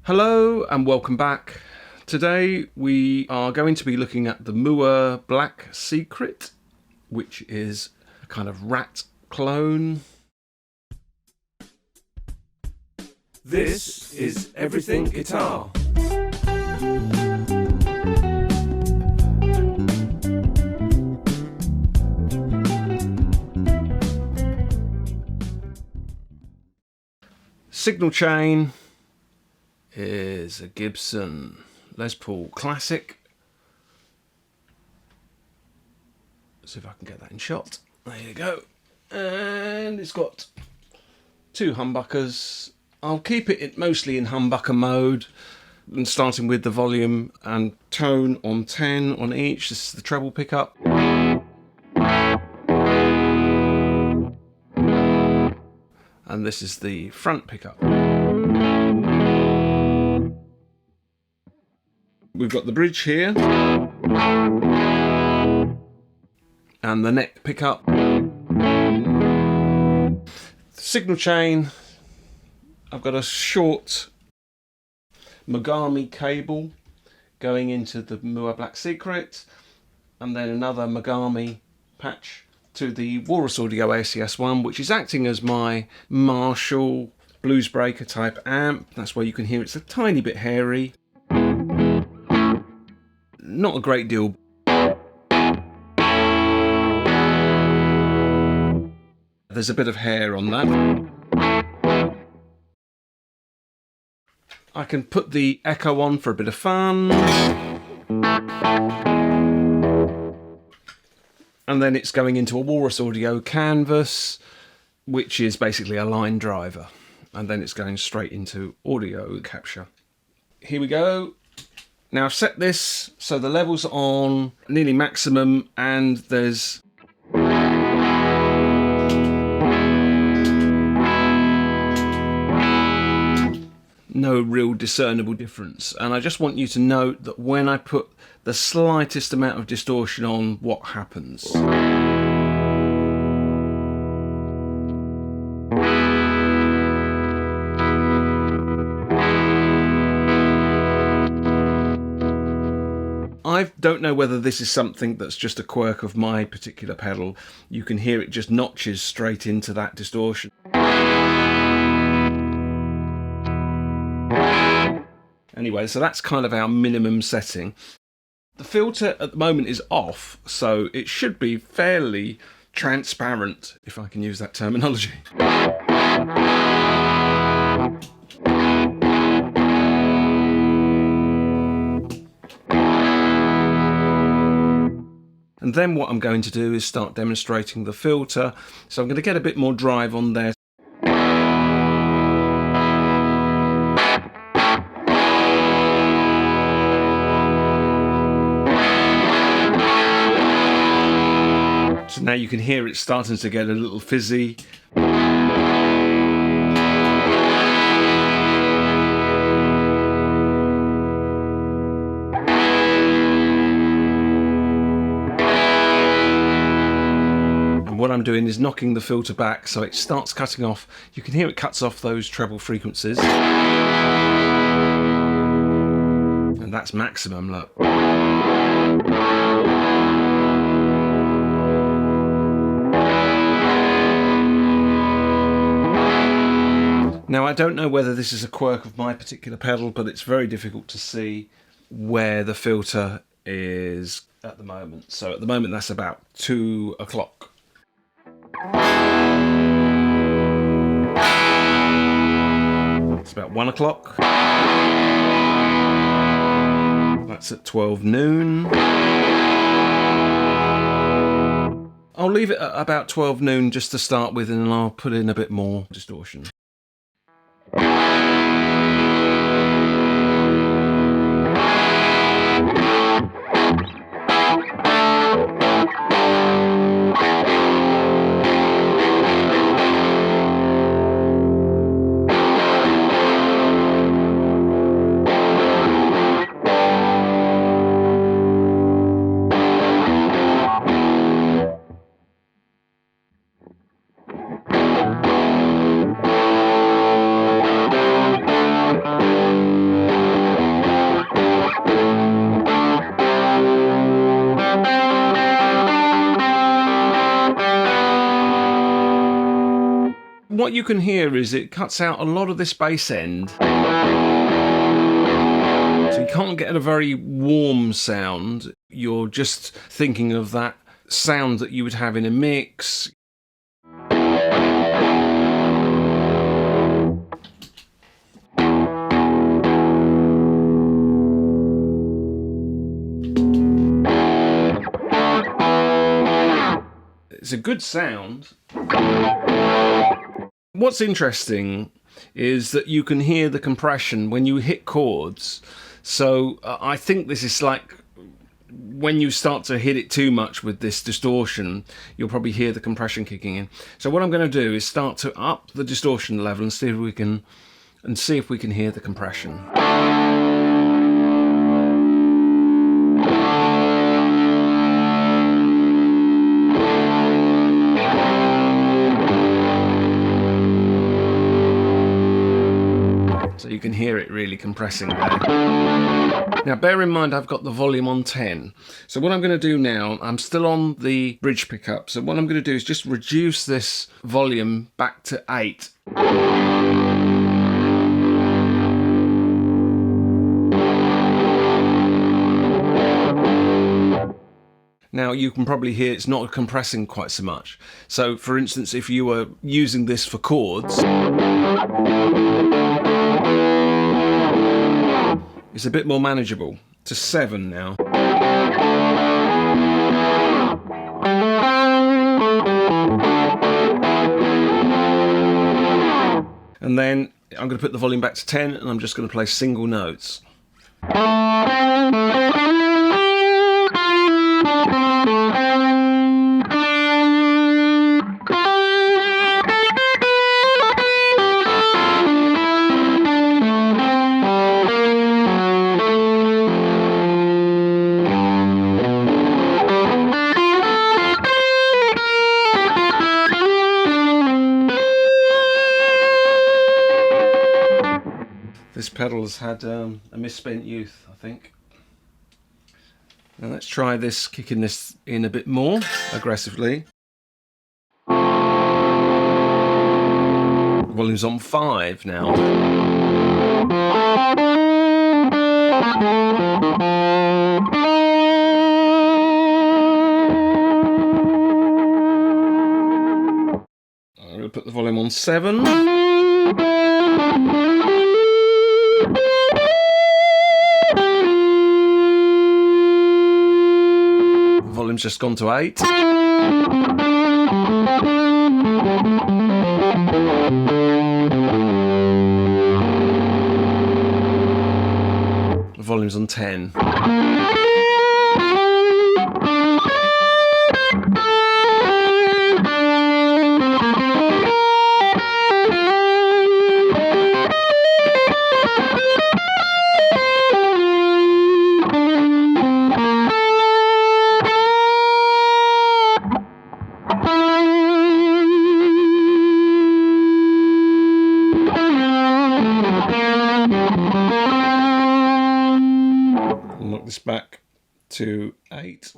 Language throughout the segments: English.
Hello and welcome back. Today we are going to be looking at the Mooer Black Secret, which is a kind of rat clone. This is Everything Guitar. Signal chain is a Gibson Les Paul Classic. Let's see if I can get that in shot. There you go. And it's got two humbuckers. I'll keep it mostly in humbucker mode, and starting with the volume and tone on 10 on each. This is the treble pickup. And this is the front pickup. We've got the bridge here, and the neck pickup. Signal chain, I've got a short Mogami cable going into the Mooer Black Secret, and then another Mogami patch to the Walrus Audio ACS1, which is acting as my Marshall blues breaker type amp. That's where you can hear it's a tiny bit hairy. Not a great deal. There's a bit of hair on that. I can put the echo on for a bit of fun. And then it's going into a Walrus Audio canvas, which is basically a line driver. And then it's going straight into audio capture. Here we go. Now I've set this so the level's on nearly maximum, and there's no real discernible difference. And I just want you to note that when I put the slightest amount of distortion on, what happens. I don't know whether this is something that's just a quirk of my particular pedal. You can hear it just notches straight into that distortion. Anyway, so that's kind of our minimum setting. The filter at the moment is off, so it should be fairly transparent, if I can use that terminology. And then what I'm going to do is start demonstrating the filter. So I'm going to get a bit more drive on there. So now you can hear it starting to get a little fizzy. What I'm doing is knocking the filter back so it starts cutting off. You can hear it cuts off those treble frequencies. And that's maximum, look. Now I don't know whether this is a quirk of my particular pedal, but it's very difficult to see where the filter is at the moment. So at the moment that's about 2 o'clock. It's about 1 o'clock. That's at 12 noon. I'll leave it at about 12 noon just to start with, and I'll put in a bit more distortion. what you can hear is it cuts out a lot of this bass end. So you can't get a very warm sound. You're just thinking of that sound that you would have in a mix. It's a good sound. What's interesting is that you can hear the compression when you hit chords. So I think this is like when you start to hit it too much with this distortion, you'll probably hear the compression kicking in. So what I'm going to do is start to up the distortion level and see if we can hear the compression. So you can hear it really compressing there. Now bear in mind I've got the volume on 10. So what I'm going to do now, I'm still on the bridge pickup. So what I'm going to do is just reduce this volume back to 8. Now you can probably hear it's not compressing quite so much. So for instance, if you were using this for chords, it's a bit more manageable. To 7 now. And then I'm going to put the volume back to 10 and I'm just going to play single notes. This pedal has had a misspent youth, I think. Now let's try this, kicking this in a bit more aggressively. Volume's on 5 now. I'm going to put the volume on 7. Volume's just gone to 8. The volume's on 10. Knock this back to 8.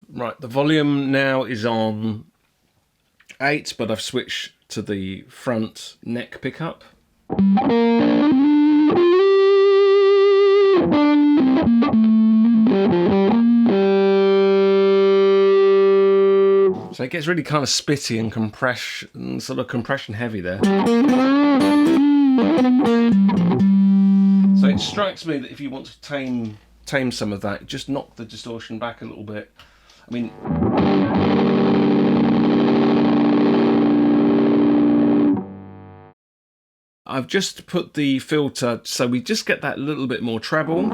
Right, the volume now is on 8, but I've switched to the front neck pickup. So it gets really kind of spitty and sort of compression heavy there. So it strikes me that if you want to tame some of that, just knock the distortion back a little bit. I mean, I've just put the filter so we just get that little bit more treble.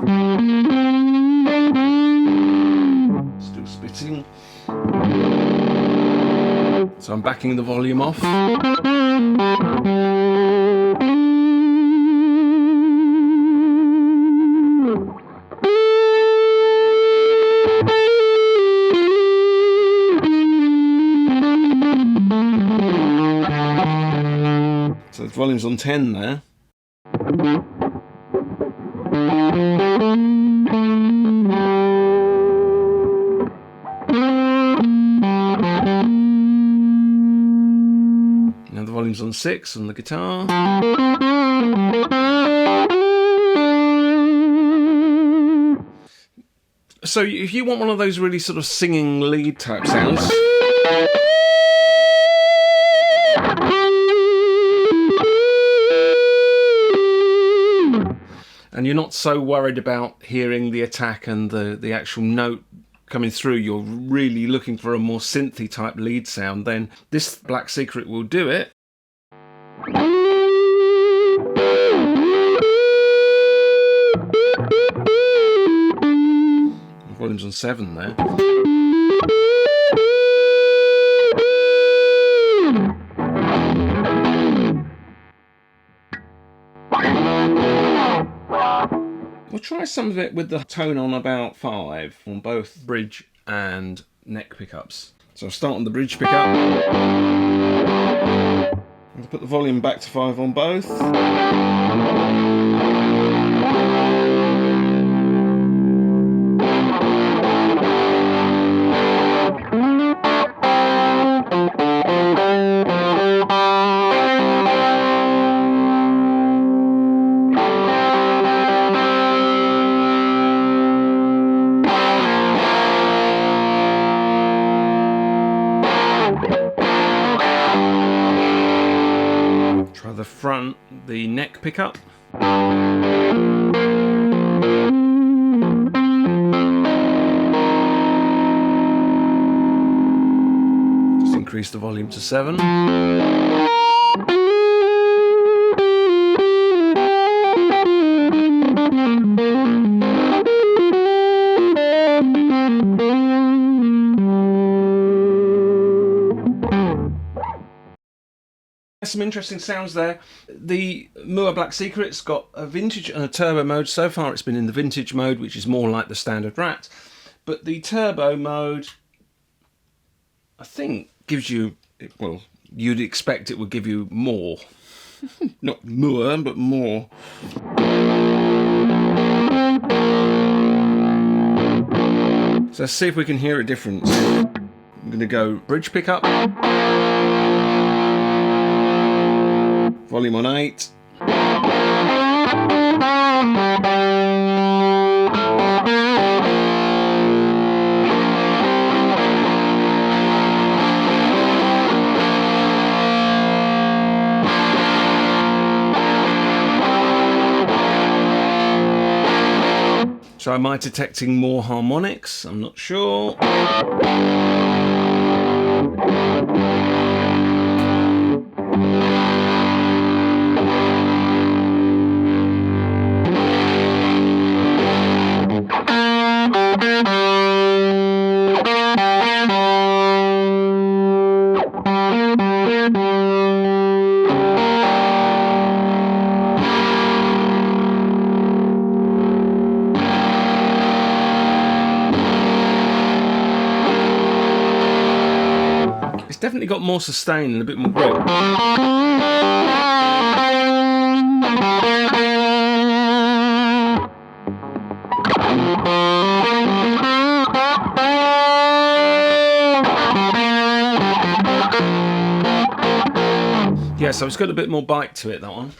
Still spitting. So I'm backing the volume off. So the volume's on 10 there. Now the volume's on 6 on the guitar. So if you want one of those really sort of singing lead type sounds, and you're not so worried about hearing the attack and the actual note coming through, you're really looking for a more synthy type lead sound, then this Black Secret will do it. The volume's on 7 there. We'll try some of it with the tone on about 5 on both bridge and neck pickups. So I'll start on the bridge pickup. I'll put the volume back to 5 on both. Try the front, the neck pickup. Just increase the volume to 7. Some interesting sounds there. The Mooer Black Secret's got a vintage and a turbo mode. So far it's been in the vintage mode, which is more like the standard Rat. But the turbo mode, I think, gives you, well, you'd expect it would give you more. Not Mooer, but more. So let's see if we can hear a difference. I'm going to go bridge pickup. Volume on 8. So am I detecting more harmonics? I'm not sure. Definitely got more sustain and a bit more grip. Yeah, so it's got a bit more bite to it, that one.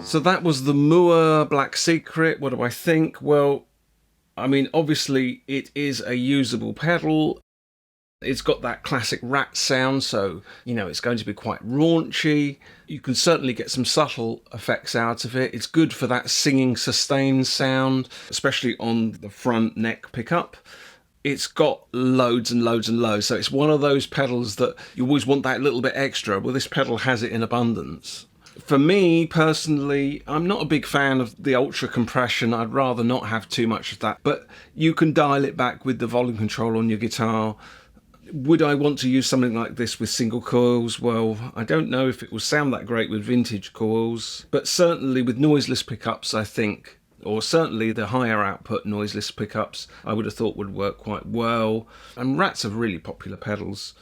So that was the Mooer Black Secret. What do I think? Well, I mean, obviously it is a usable pedal. It's got that classic Rat sound, so, you know, it's going to be quite raunchy. You can certainly get some subtle effects out of it. It's good for that singing sustained sound, especially on the front neck pickup. It's got loads and loads and loads, so it's one of those pedals that you always want that little bit extra. Well, this pedal has it in abundance. For me, personally, I'm not a big fan of the ultra compression. I'd rather not have too much of that. But you can dial it back with the volume control on your guitar. Would I want to use something like this with single coils? Well, I don't know if it will sound that great with vintage coils. But certainly with noiseless pickups, I think or certainly the higher output noiseless pickups I would have thought would work quite well. And Rats are really popular pedals.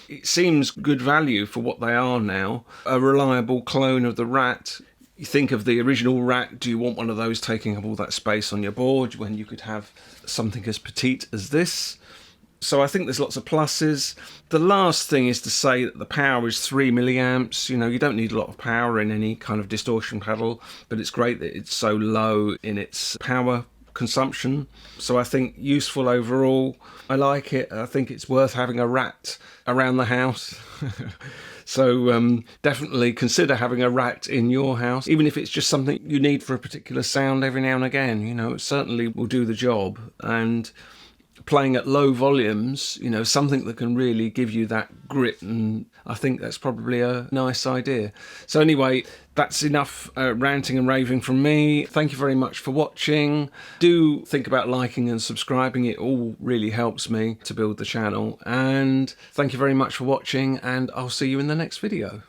It seems good value for what they are now. A reliable clone of the Rat. You think of the original Rat, do you want one of those taking up all that space on your board when you could have something as petite as this? So I think there's lots of pluses. The last thing is to say that the power is 3 milliamps. You know, you don't need a lot of power in any kind of distortion pedal, but it's great that it's so low in its power consumption. So I think useful overall. I like it. I think it's worth having a Rat around the house. So definitely consider having a Rat in your house, even if it's just something you need for a particular sound every now and again. You know, it certainly will do the job. And playing at low volumes, you know, something that can really give you that grit, and I think that's probably a nice idea. So anyway, that's enough ranting and raving from me. Thank you very much for watching. Do think about liking and subscribing. It all really helps me to build the channel. And thank you very much for watching, and I'll see you in the next video.